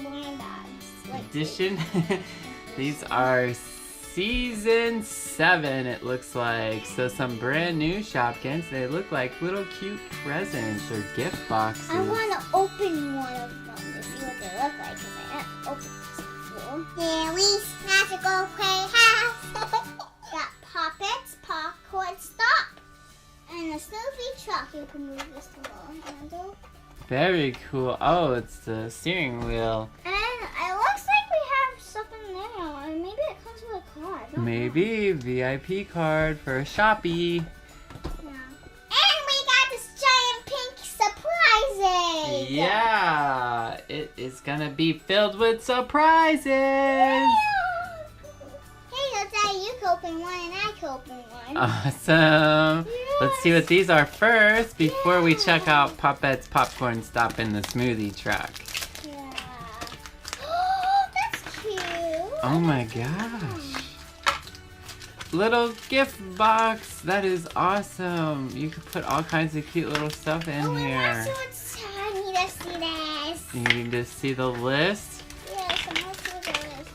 blind bags. Like Edition. These are season 7, it looks like. So some brand new Shopkins. They look like little cute presents or gift boxes. I want to open one of them to see what they look like because I haven't opened this before. Mary's Magical Playhouse. Got puppets, popcorn, stop, and a snowy truck. You can move this little handle. Very cool. Oh, it's the steering wheel. And it looks like we have stuff in there. And maybe it comes with a card. I don't know. Maybe VIP card for a Shoppy. Yeah. And we got this giant pink surprises. Yeah, it is gonna be filled with surprises. Yeah. Hey, Daddy, you can open one and I can open one. Awesome. Let's see what these are first before we check Yeah. out Popette's Popcorn Stop in the smoothie truck. Yeah. Oh, that's cute. Oh my gosh. Little gift box. That is awesome. You could put all kinds of cute little stuff in Oh, here. I'm so excited. I need to see this. You need to see the list. Yes, I'm also see this.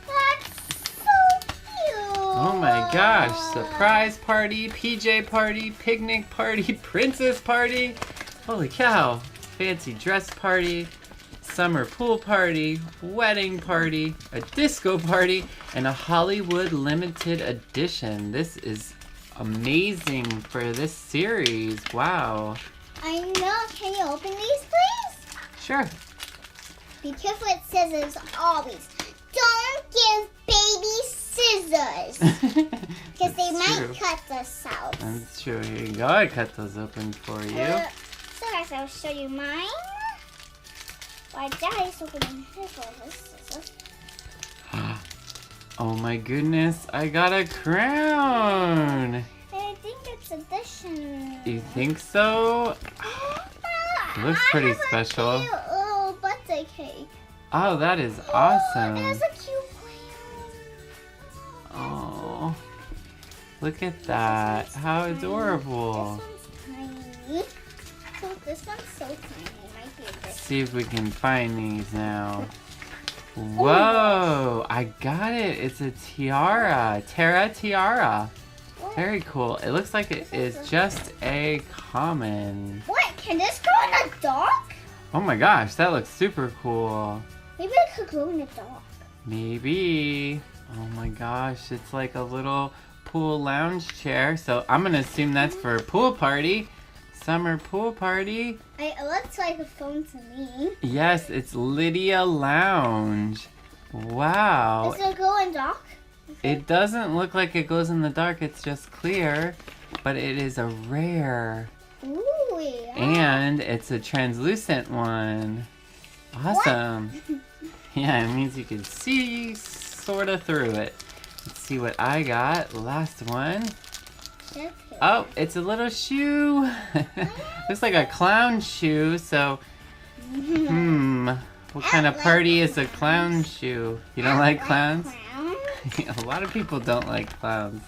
That's so cute. Oh my gosh. Surprise party, PJ party, picnic party, princess party. Holy cow. Fancy dress party, summer pool party, wedding party, a disco party, and a Hollywood limited edition. This is amazing for this series. Wow. I know. Can you open these, please? Sure. Be careful with scissors always. Don't give baby scissors. Because they That's might true. cut us out. That's true. Here you go. I cut those open for you. So guys, I'll show you mine. While Daddy's opening his with his scissors. Oh my goodness. I got a crown. And I think it's addition. You think so? Looks pretty special. I have a cute little birthday cake. Oh, that is Oh, awesome. there's a cute clown. Oh, look at that. How adorable. This one's tiny. So this one's so tiny. It might be a bit. Let's see if we can find these now. Whoa, I got it. It's a tiara. Tiara. Very cool. It looks like it is just a common. What? Can this go in the dark? Oh my gosh, that looks super cool. Maybe it could go in the dark. Maybe. Oh my gosh, it's like a little pool lounge chair. So I'm gonna assume that's for a pool party. Summer pool party. It looks like a phone to me. Yes, it's Lydia Lounge. Wow. Does it go in dark? It doesn't look like it goes in the dark. It's just clear. But it is a rare. Ooh, yeah. And it's a translucent one. Awesome. Yeah, it means you can see sort of through it. Let's see what I got. Last one. Okay. Oh, it's a little shoe. Looks like a clown shoe. So, what kind of party is a clown shoe? You don't like clowns? A lot of people don't like clowns.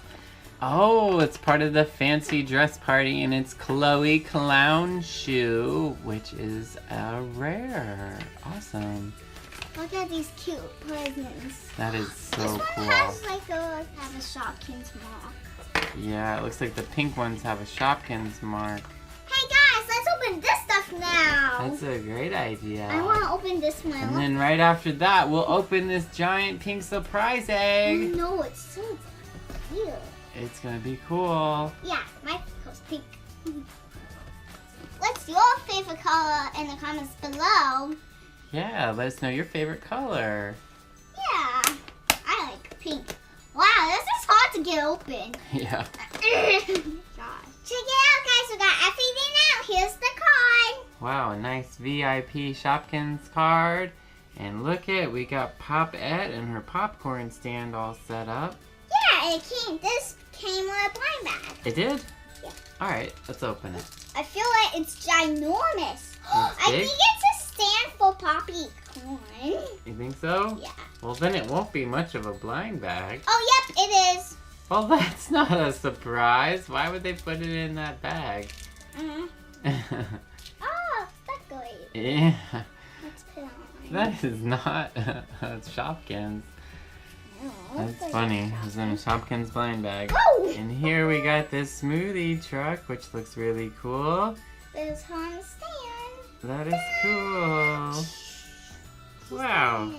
Oh, it's part of the fancy dress party, and it's Chloe Clown Shoe, which is a rare. Awesome. Look at these cute presents. That is so This one cool. has like a Shopkins mark. Yeah, it looks like the pink ones have a Shopkins mark. Hey guys, let's open this stuff now. That's a great idea. I want to open this one. And then right after that, we'll open this giant pink surprise egg. No, it's so cute. It's gonna be cool. Yeah, my was pink. What's your favorite color in the comments below? Yeah, let us know your favorite color. Yeah, I like pink. Wow, this is hard to get open. Yeah. Gosh. Check it out, guys. We got everything out. Here's the card. Wow, a nice VIP Shopkins card. And look we got Popette and her popcorn stand all set up. Yeah, this came with a blind bag. It did? Yeah. Alright, let's open it. I feel like it's ginormous. I big? think it's a stand for poppy corn. You think so? Yeah. Well, then it won't be much of a blind bag. Oh, yep, it is. Well, that's not a surprise. Why would they put it in that bag? Oh, it's decorated. Yeah. Let's put it on. That is not Shopkins. No, That's funny. It was in a Shopkins blind bag. Oh! And here we got this smoothie truck, which looks really cool. There's on the stand. That is cool. Wow.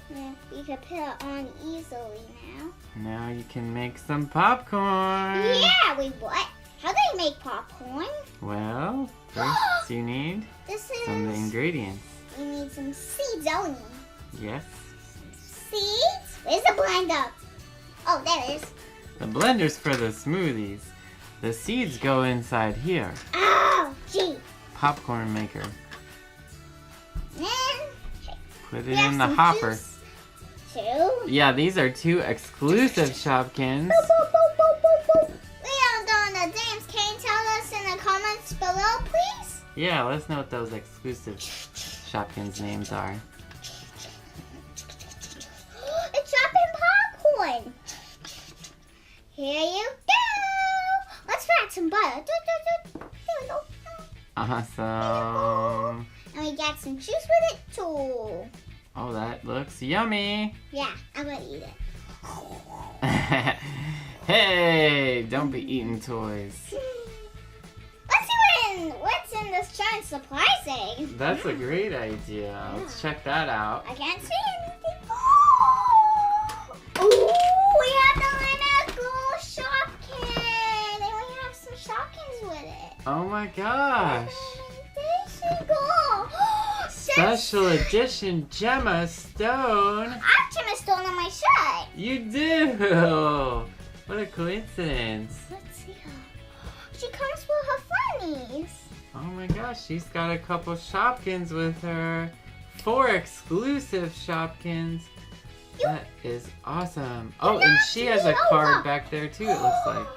Yeah, you can put it on easily now. Now you can make some popcorn. Yeah, wait, what? How do you make popcorn? Well, first you need some of the ingredients. We need some seeds, don't we? Yes. Seeds? Where's the blender? Oh, there it is. The blender's for the smoothies. The seeds go inside here. Oh, gee. Popcorn maker. Then Put we it have in the some hopper. juice, too. Yeah, these are 2 exclusive Shopkins. Boop, boop, boop, boop, boop, boop. We don't know the names. Can you tell us in the comments below, please? Yeah, let us know what those exclusive Shopkins names are. It's dropping popcorn. Here you go. Let's add some butter. There we go. Awesome. And we got some juice with it too. Oh, that looks yummy. Yeah, I'm gonna eat it. Hey, don't be eating toys. Let's see what's in this giant surprise egg. That's a great idea. Let's check that out. I can't see anything. Ooh, we have the limited gold Shopkin. And we have some Shopkins with it. Oh my gosh. Special edition Gemma Stone. I have Gemma Stone on my shirt. You do. What a coincidence. Let's see her. She comes with her funnies. Oh my gosh, she's got a couple Shopkins with her. 4 exclusive Shopkins. That is awesome. Oh, and she has a card back there too, it looks like.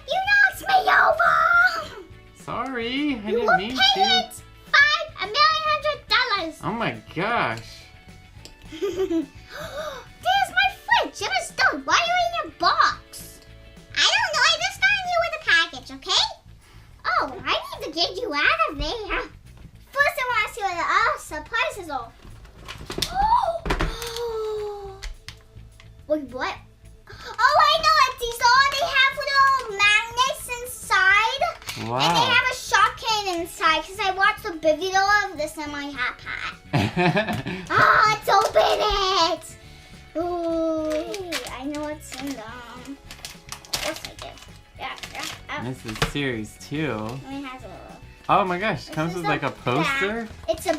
You knocked me over. Sorry, I You didn't will mean pay to. it $5,100,000. Oh my gosh. There's my friend, Gemma Stone. Why are you in your box? I don't know. I just got you with a package, okay? Oh, I need to get you out of there. First, I want to see what the surprises are. Wait, what? Oh, I know what these are. They have little magnets inside. Wow. And they have a Shopkin inside because I watched a video of this in my iPad. Let's open it. Ooh, I know what's in them. Of course I do. Yeah. This is series 2. And it has a little. Oh my gosh, it comes This with is like a poster? Back. It's a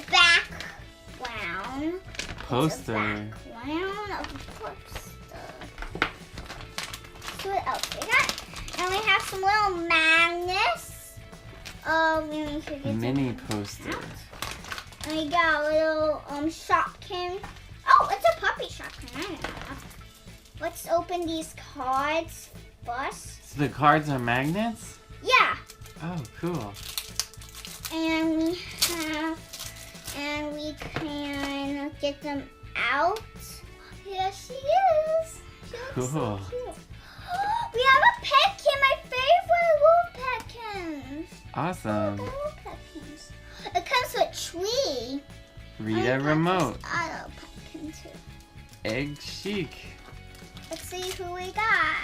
background. Poster. Background of a poster. So what else we got? And we have some little magnets. We could get Mini some poster. out. And we got a little Shopkin. Oh, it's a puppy Shopkin. I don't know. Let's open these cards first. So the cards are magnets? Yeah. Oh, cool. And we can get them out. Here she is. She looks so Cool. cute. We have a petkin, my favorite. I love petkins. Awesome. I love petkins. It comes with tree. Read a remote. I love petkin too. Egg chic. Let's see who we got.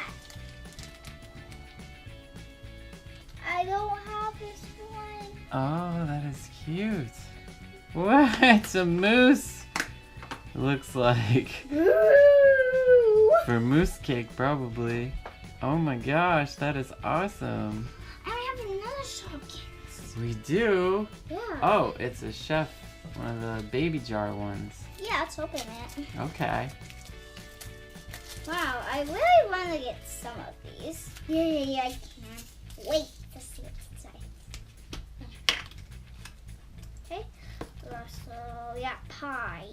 I don't have this one. Oh, that is cute. What? It's a moose. It looks like. Ooh. For moose cake, probably. Oh my gosh, that is awesome. And we have another Shopkins. We do. Yeah. Oh, it's a chef. One of the baby jar ones. Yeah, let's open it. Okay. Wow, I really want to get some of these. Yeah, I can't wait to see what's inside. Okay, so we got pie.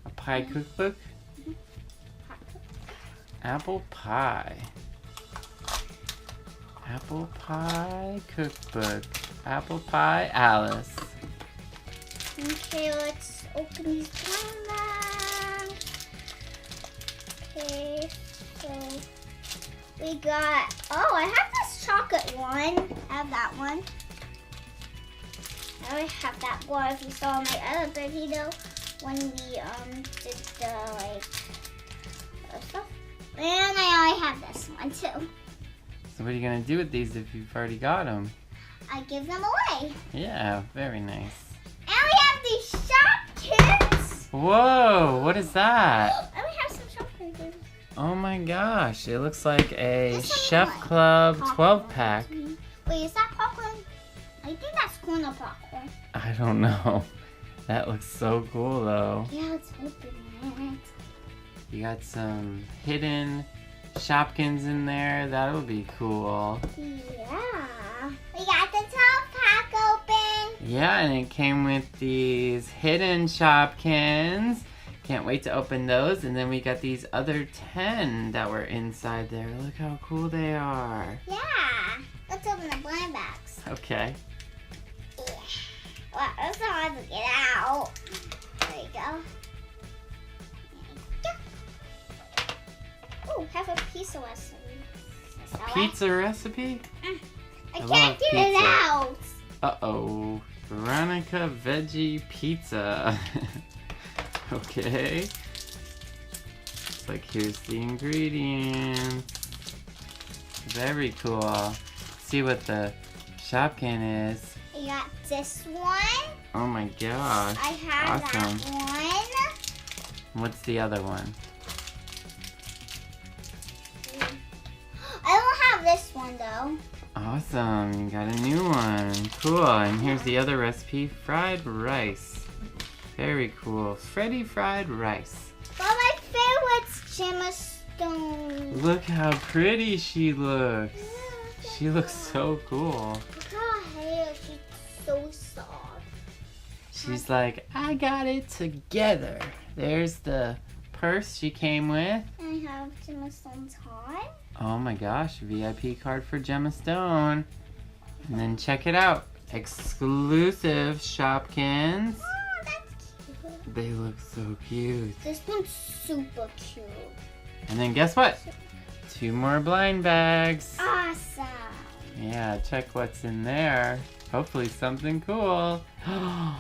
A pie cookbook. Apple pie. Apple pie cookbook. Apple pie Alice. Okay, let's open these one. Okay, so we got, oh, I have this chocolate one. I have that one. I already have that one. If you saw my other video when we did the like other stuff. And I already have this one too. So what are you gonna do with these if you've already got them? I give them away. Yeah, very nice. And we have these Shopkins. Whoa, what is that? And we have some Shopkins. Oh my gosh, it looks like a This one Chef like Club popcorn. 12-pack. Wait, is that popcorn? I think that's corn or popcorn. I don't know. That looks so cool though. Yeah, let's open it. You got some hidden Shopkins in there. That'll be cool. Yeah. We got the 12-pack open. Yeah, and it came with these hidden Shopkins. Can't wait to open those. And then we got these other 10 that were inside there. Look how cool they are. Yeah. Let's open the blind bags. Okay. Yeah. Wow, that's so hard to get out. There you go. Ooh, have a pizza recipe. Pizza recipe? I love can't get it pizza. out. Uh-oh. Veronica Veggie Pizza. Okay. Looks like here's the ingredients. Very cool. Let's see what the Shopkin is. You got this one. Oh my gosh. I have Awesome. that one. What's the other one? I don't have this one though. Awesome. You got a new one. Cool. And here's the other recipe. Fried rice. Very cool. Freddy fried rice. But my favorite's Gemma Stone. Look how pretty she looks. She looks so cool. Look at her hair. She's so soft. She's like, I got it together. There's the purse she came with. And I have Gemma Stone's heart. Oh my gosh, VIP card for Gemma Stone. And then check it out. Exclusive Shopkins. Oh, that's cute. They look so cute. This one's super cute. And then guess what? 2 more blind bags. Awesome. Yeah, check what's in there. Hopefully something cool. Oh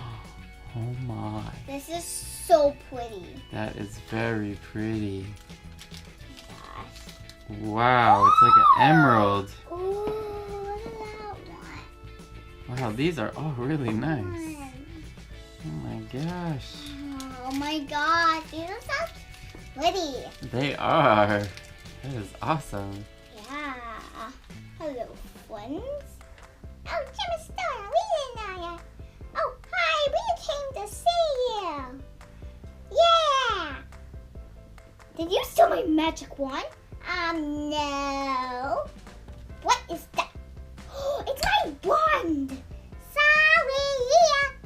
my. This is so pretty. That is very pretty. Gosh. Wow, it's like an emerald. Ooh, look at that one. Wow, these are all really nice. One. Oh my gosh. Oh my god, these are so pretty. They are. That is awesome. Yeah. Hello, friends. Oh, Gemma Stone, we didn't know ya. Oh, hi, we came to see you. Yeah. Did you steal my magic wand? No. What is that? It's my wand. Sorry.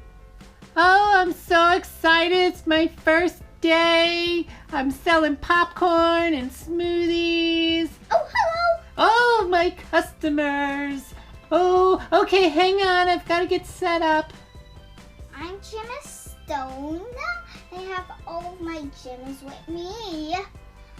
Oh, I'm so excited. It's my first day. I'm selling popcorn and smoothies. Oh, hello. Oh, my customers. Oh, okay, hang on. I've got to get set up. I'm Gemma Stone. I have all of my gems with me.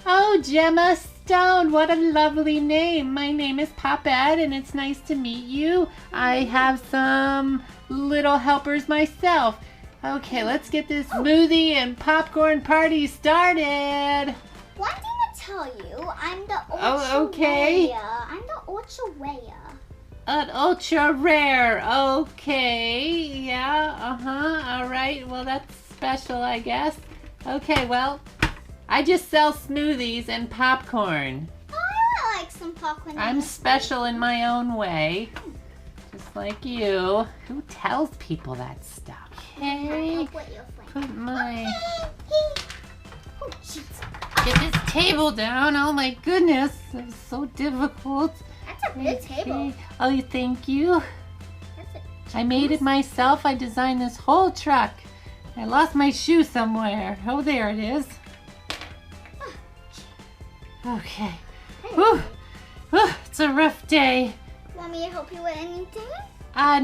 Oh, Gemma Stone, what a lovely name. My name is Popette, and it's nice to meet you. I have some little helpers myself. Okay, let's get this smoothie and popcorn party started. One thing to tell you, I'm the ultra Oh, okay. rare. I'm the ultra rare. An ultra rare. Okay, yeah, all right. Well, that's special, I guess. Okay, well, I just sell smoothies and popcorn. Oh, I like some popcorn. I'm special in my own way. Just like you. Who tells people that stuff? Okay. Put my... Oh, jeez. Get this table down. Oh my goodness. It's so difficult. That's a good table. Oh, thank you. That's a I made it myself. I designed this whole truck. I lost my shoe somewhere. Oh, there it is. Okay. Whew. Whew. It's a rough day. Want me to help you with anything?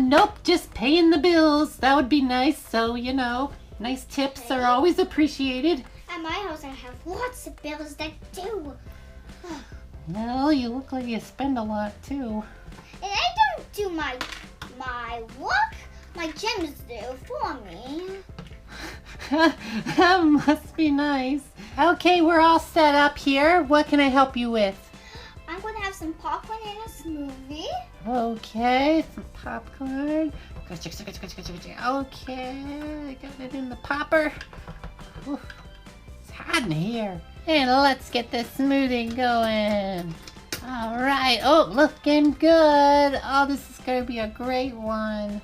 Nope, just paying the bills. That would be nice. So, you know, nice tips are always appreciated. At my house, I have lots of bills that do. Well, you look like you spend a lot too. And I don't do my work. my gyms do for me. That must be nice. Okay, we're all set up here. What can I help you with? I'm going to have some popcorn and a smoothie. Okay, some popcorn. Okay, I got it in the popper. Ooh, it's hot in here. And let's get this smoothie going. All right. Oh, looking good. Oh, this is going to be a great one.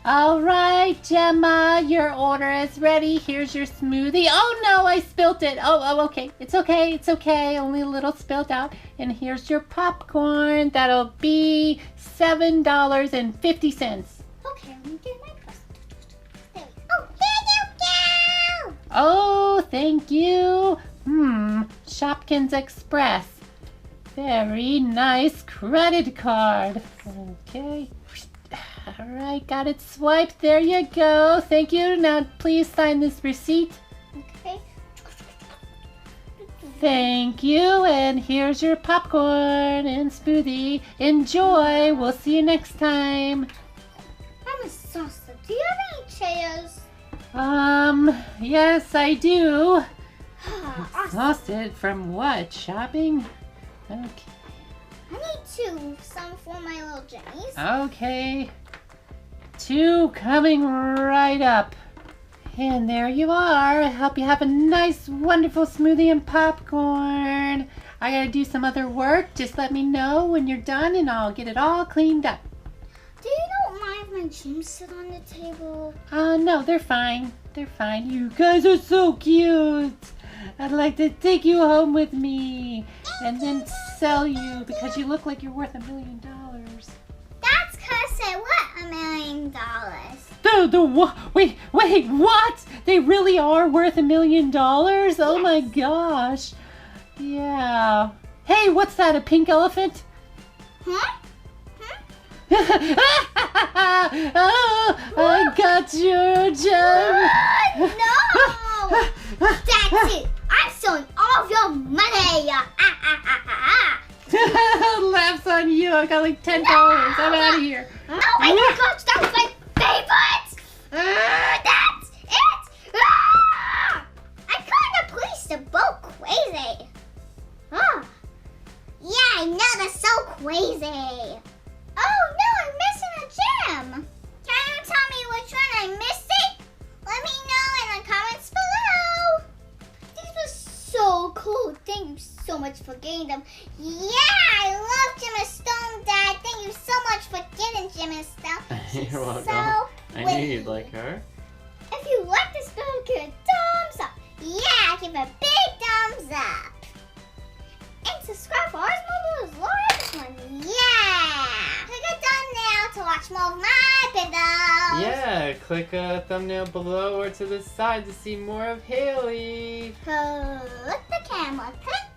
All right, Gemma, your order is ready. Here's your smoothie. Oh, no, I spilt it. Oh, okay. It's okay. It's okay. Only a little spilled out. And here's your popcorn. That'll be $7.50. Okay, let me get my purse. There we go. Oh, here you go. Oh, thank you. Shopkins Express. Very nice credit card. Okay. All right, got it swiped. There you go. Thank you. Now, please sign this receipt. Okay. Thank you. And here's your popcorn and smoothie. Enjoy. We'll see you next time. I'm a salsa. Do you have any chairs? Yes, I do. Awesome. Exhausted from what? Shopping? Okay. I need some for my little jimmies. Okay. 2 coming right up. And there you are. I hope you have a nice, wonderful smoothie and popcorn. I gotta do some other work. Just let me know when you're done and I'll get it all cleaned up. Do you don't mind if my gyms sit on the table? No, they're fine. They're fine. You guys are so cute. I'd like to take you home with me and then sell you because you look like you're worth $1 million. That's because I want $1 million. Wait, what? They really are worth $1 million? Oh my gosh. Yeah. Hey, what's that, a pink elephant? Huh? Oh, I got you, Gem. No! That's it! I'm stealing all of your money! Laughs on you. I got like $10. I'm out of here. No, I gosh, that was my favorite! That's it! I called the police, they're both crazy. Oh. Yeah, I know, they're so crazy. Oh no, I'm missing a gem. Can you tell me which one I'm missing? Let me know in the comments below. These were so cool. Thank you so much for getting them. Yeah, I love Gemma Stone, Dad. Thank you so much for getting Gemma Stone. You're welcome. So I knew you'd like her. if you like this video, give it a thumbs up. Yeah, give it a big thumbs up. And subscribe for ours more videos. This one. Yeah. Click a thumbnail to watch more of my videos. Yeah, click a thumbnail below or to the side to see more of Haley. Click the camera. Click